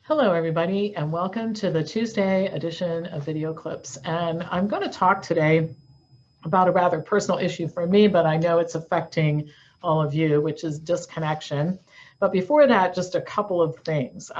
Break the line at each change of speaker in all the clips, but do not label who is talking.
Hello, everybody, and welcome to the Tuesday edition of Video Clips. And I'm going to talk today about a rather personal issue for me, but I know it's affecting all of you, which is disconnection. But before that, just a couple of things.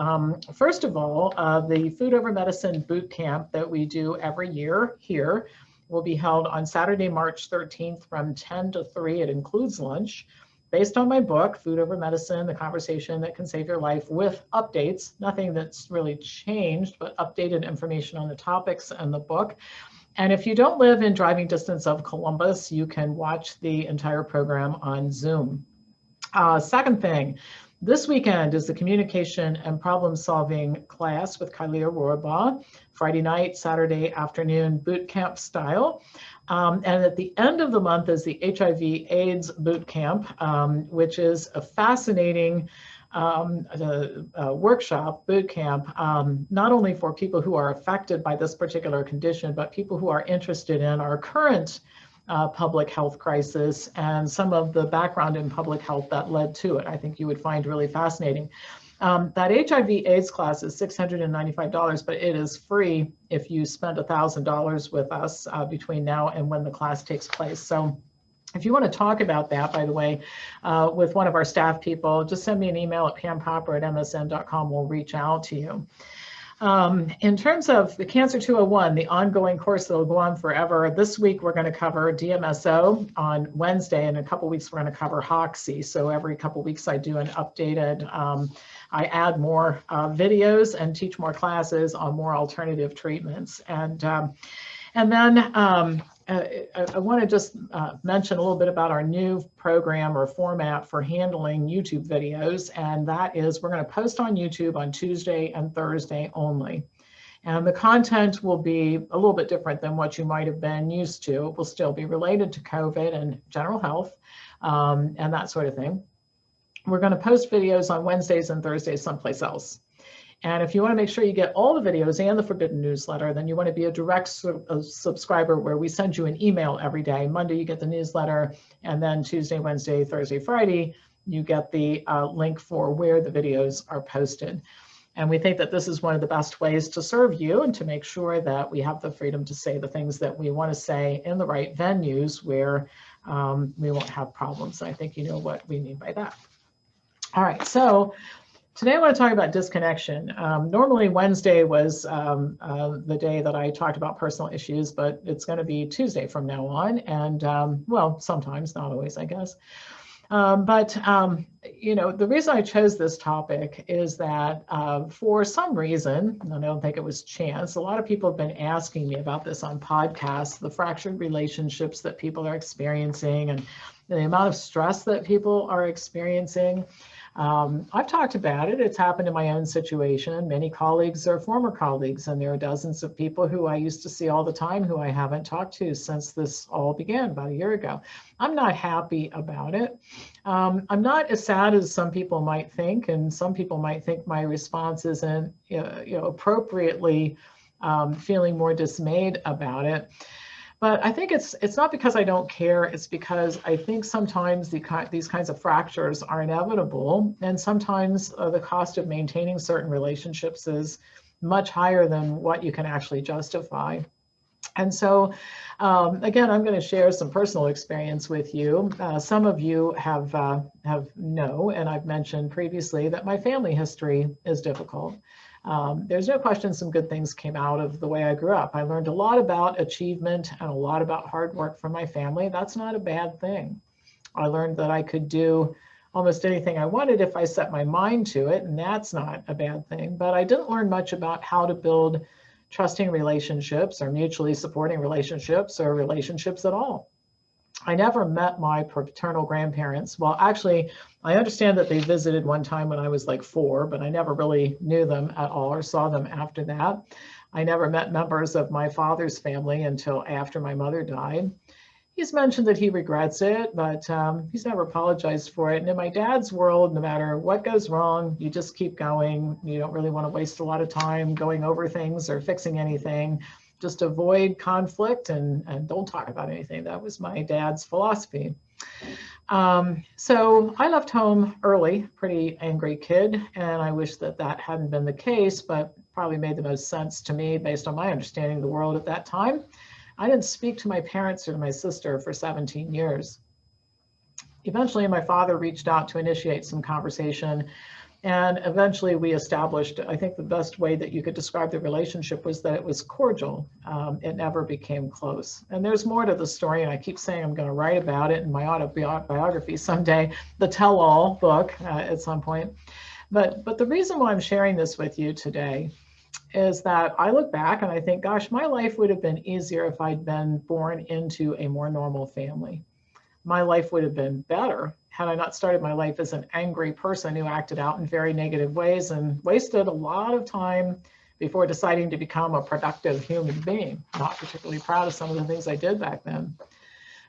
First of all, the Food Over Medicine boot camp that we do every year here will be held on Saturday, March 13th from 10 to 3. It includes lunch. Based on my book, Food Over Medicine, The Conversation That Can Save Your Life, with updates, nothing that's really changed, but updated information on the topics and the book. And if you don't live in driving distance of Columbus, you can watch the entire program on Zoom. Second thing, this weekend is the Communication and Problem Solving class with Kylie Rohrbaugh, Friday night, Saturday afternoon, boot camp style. And at the end of the month is the HIV/AIDS boot camp, which is a fascinating workshop, boot camp, not only for people who are affected by this particular condition, but people who are interested in our current public health crisis and some of the background in public health that led to it. I think you would find really fascinating. That HIV/AIDS class is $695, but it is free if you spend $1,000 with us between now and when the class takes place. So if you want to talk about that, by the way, with one of our staff people, just send me an email at pampopper@msn.com. We'll reach out to you. In terms of the Cancer 201, the ongoing course that will go on forever, this week we're going to cover DMSO on Wednesday, and in a couple weeks we're going to cover Hoxsey. So every couple weeks I do an updated, I add more videos and teach more classes on more alternative treatments. And then I want to just mention a little bit about our new program or format for handling YouTube videos, and that is we're going to post on YouTube on Tuesday and Thursday only. And the content will be a little bit different than what you might have been used to. It will still be related to COVID and general health and that sort of thing. We're going to post videos on Wednesdays and Thursdays someplace else. And if you want to make sure you get all the videos and the Forbidden newsletter, then you want to be a direct subscriber where we send you an email every day. Monday, you get the newsletter, and then Tuesday, Wednesday, Thursday, Friday, you get the link for where the videos are posted. And we think that this is one of the best ways to serve you and to make sure that we have the freedom to say the things that we want to say in the right venues where we won't have problems. I think you know what we mean by that. All right, so today I want to talk about disconnection. Normally Wednesday was the day that I talked about personal issues, but it's going to be Tuesday from now on. And well, sometimes, not always, I guess. You know, the reason I chose this topic is that for some reason, and I don't think it was chance, a lot of people have been asking me about this on podcasts, the fractured relationships that people are experiencing and the amount of stress that people are experiencing. I've talked about it. It's happened in my own situation. Many colleagues are former colleagues, and there are dozens of people who I used to see all the time who I haven't talked to since this all began about a year ago. I'm not happy about it. I'm not as sad as some people might think, and some people might think my response isn't, appropriately feeling more dismayed about it. But I think it's not because I don't care, it's because I think sometimes these kinds of fractures are inevitable, and sometimes the cost of maintaining certain relationships is much higher than what you can actually justify. And so, again, I'm going to share some personal experience with you. Some of you have know, and I've mentioned previously, that my family history is difficult. There's no question some good things came out of the way I grew up. I learned a lot about achievement and a lot about hard work from my family. That's not a bad thing. I learned that I could do almost anything I wanted if I set my mind to it, and that's not a bad thing. But I didn't learn much about how to build trusting relationships or mutually supporting relationships or relationships at all. I never met my paternal grandparents. Well, actually, I understand that they visited one time when I was like 4, but I never really knew them at all or saw them after that. I never met members of my father's family until after my mother died. He's mentioned that he regrets it, but he's never apologized for it. And in my dad's world, no matter what goes wrong, you just keep going. You don't really want to waste a lot of time going over things or fixing anything. Just avoid conflict and don't talk about anything. That was my dad's philosophy. So I left home early, pretty angry kid, and I wish that that hadn't been the case, but probably made the most sense to me based on my understanding of the world at that time. I didn't speak to my parents or to my sister for 17 years. Eventually, my father reached out to initiate some conversation, and eventually we established, I think the best way that you could describe the relationship was that it was cordial. It never became close. And there's more to the story, and I keep saying I'm going to write about it in my autobiography someday, the tell-all book at some point. But the reason why I'm sharing this with you today is that I look back and I think, gosh, my life would have been easier if I'd been born into a more normal family. My life would have been better had I not started my life as an angry person who acted out in very negative ways and wasted a lot of time before deciding to become a productive human being. Not particularly proud of some of the things I did back then.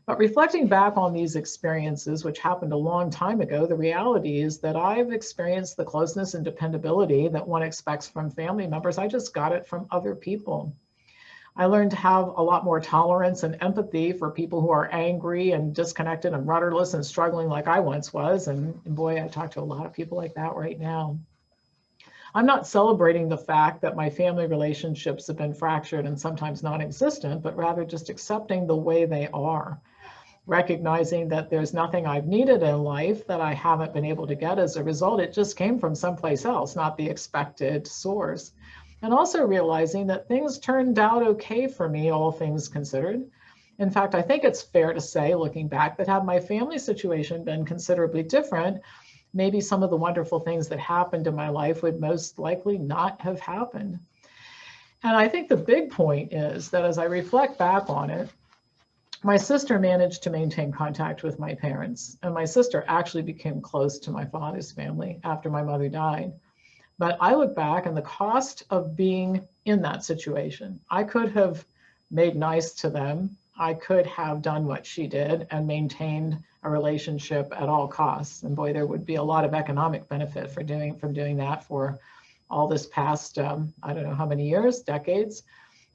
But reflecting back on these experiences, which happened a long time ago, the reality is that I've experienced the closeness and dependability that one expects from family members. I just got it from other people. I learned to have a lot more tolerance and empathy for people who are angry and disconnected and rudderless and struggling like I once was. And boy, I talk to a lot of people like that right now. I'm not celebrating the fact that my family relationships have been fractured and sometimes non-existent, but rather just accepting the way they are, recognizing that there's nothing I've needed in life that I haven't been able to get as a result. It just came from someplace else, not the expected source. And also realizing that things turned out okay for me, all things considered. In fact, I think it's fair to say, looking back, that had my family situation been considerably different, maybe some of the wonderful things that happened in my life would most likely not have happened. And I think the big point is that as I reflect back on it, my sister managed to maintain contact with my parents, and my sister actually became close to my father's family after my mother died. But I look back and the cost of being in that situation, I could have made nice to them. I could have done what she did and maintained a relationship at all costs. And boy, there would be a lot of economic benefit from doing that for all this past, I don't know how many years, decades.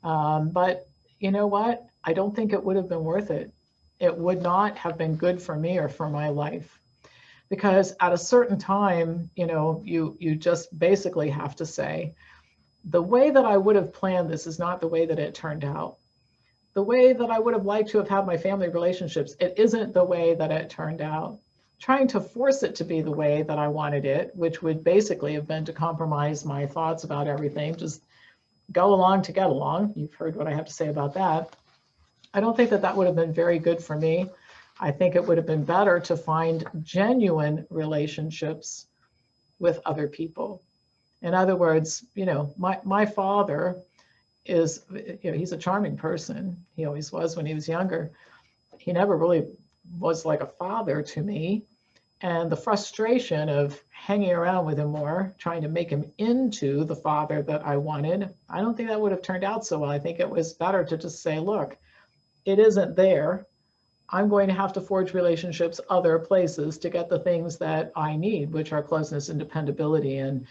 But you know what? I don't think it would have been worth it. It would not have been good for me or for my life. Because at a certain time, you just basically have to say, the way that I would have planned this is not the way that it turned out. The way that I would have liked to have had my family relationships, it isn't the way that it turned out. Trying to force it to be the way that I wanted it, which would basically have been to compromise my thoughts about everything, just go along to get along. You've heard what I have to say about that. I don't think that that would have been very good for me. I think it would have been better to find genuine relationships with other people. In other words, my father is, he's a charming person. He always was when he was younger. He never really was like a father to me. And the frustration of hanging around with him more, trying to make him into the father that I wanted, I don't think that would have turned out so well. I think it was better to just say, look, it isn't there. I'm going to have to forge relationships other places to get the things that I need, which are closeness and dependability and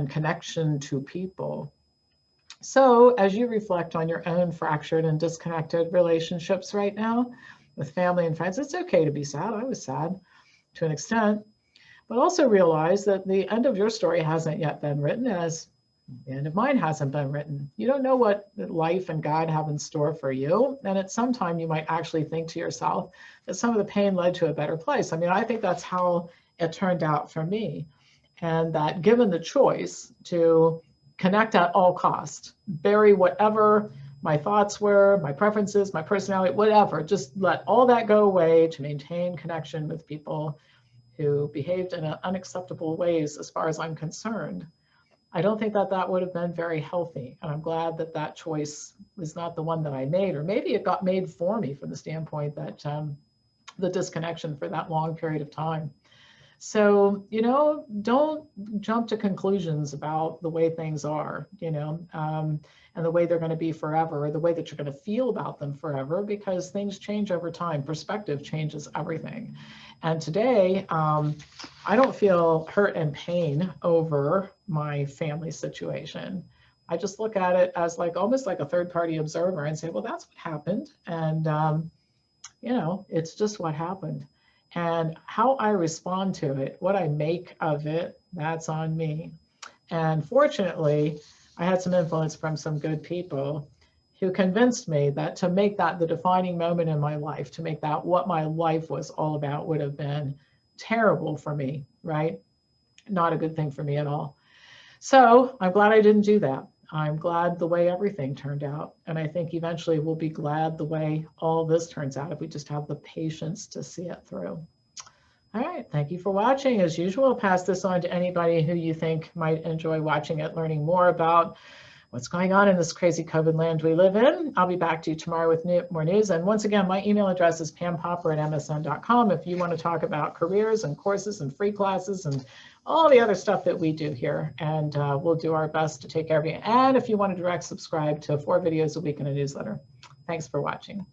connection to people. So as you reflect on your own fractured and disconnected relationships right now with family and friends, it's okay to be sad. I was sad to an extent, but also realize that the end of your story hasn't yet been written, as the end of mine hasn't been written. You don't know what life and God have in store for you. And at some time you might actually think to yourself that some of the pain led to a better place. I mean, I think that's how it turned out for me. And that given the choice to connect at all costs, bury whatever my thoughts were, my preferences, my personality, whatever, just let all that go away to maintain connection with people who behaved in unacceptable ways as far as I'm concerned. I don't think that that would have been very healthy. And I'm glad that that choice was not the one that I made, or maybe it got made for me from the standpoint that the disconnection for that long period of time. So, don't jump to conclusions about the way things are, and the way they're going to be forever, or the way that you're going to feel about them forever, because things change over time. Perspective changes everything. And today, I don't feel hurt and pain over my family situation. I just look at it as almost like a third-party observer and say, well, that's what happened. And, it's just what happened. And how I respond to it, what I make of it, that's on me. And fortunately, I had some influence from some good people who convinced me that to make that the defining moment in my life, to make that what my life was all about, would have been terrible for me, right? Not a good thing for me at all. So I'm glad I didn't do that. I'm glad the way everything turned out. And I think eventually we'll be glad the way all this turns out if we just have the patience to see it through. All right, thank you for watching. As usual, pass this on to anybody who you think might enjoy watching it, learning more about what's going on in this crazy COVID land we live in. I'll be back to you tomorrow with more news. And once again, my email address is pampopper@msn.com if you want to talk about careers and courses and free classes and all the other stuff that we do here. And we'll do our best to take care of you. And if you want to direct subscribe to 4 videos a week in a newsletter. Thanks for watching.